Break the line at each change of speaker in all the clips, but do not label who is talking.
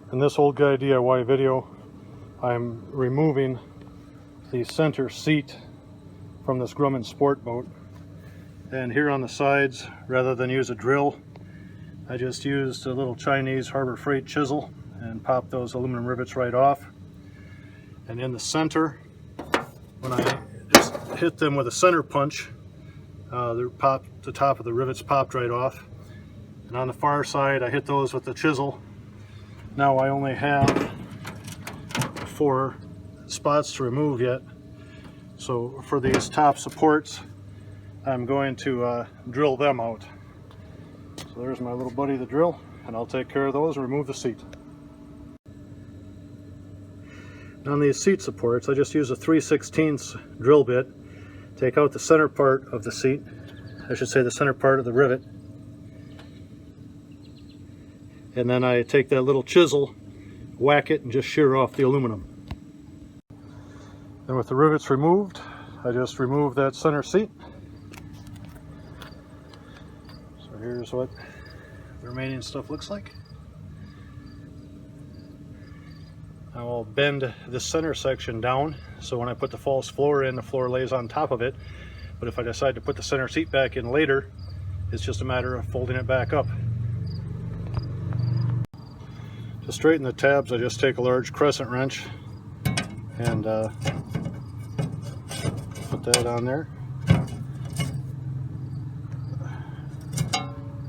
In this Old Guy DIY video, I'm removing the center seat from this Grumman Sportboat. And here on the sides, rather than use a drill, I just used a little Chinese Harbor Freight chisel and popped those aluminum rivets right off. And in the center, when I just hit them with a center punch, the top of the rivets popped right off. And on the far side, I hit those with the chisel. Now I only have 4 spots to remove yet. So for these top supports, I'm going to drill them out. So there's my little buddy, the drill, and I'll take care of those and remove the seat. On these seat supports, I just use a 3/16 drill bit. Take out the center part of the seat, I should say the center part of the rivet. And then I take that little chisel, whack it, and just shear off the aluminum. And with the rivets removed, I just remove that center seat. So here's what the remaining stuff looks like. Now I'll bend this center section down, so when I put the false floor in, the floor lays on top of it. But if I decide to put the center seat back in later, it's just a matter of folding it back up. To straighten the tabs, I just take a large crescent wrench and put that on there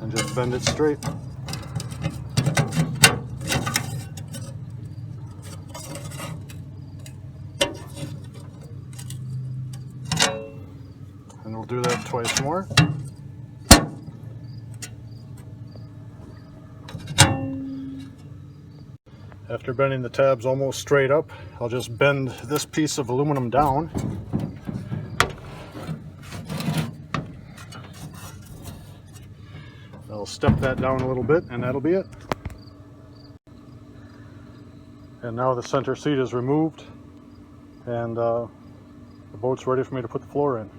and just bend it straight. And we'll do that twice more. After bending the tabs almost straight up, I'll just bend this piece of aluminum down. I'll step that down a little bit, and that'll be it. And now the center seat is removed, and the boat's ready for me to put the floor in.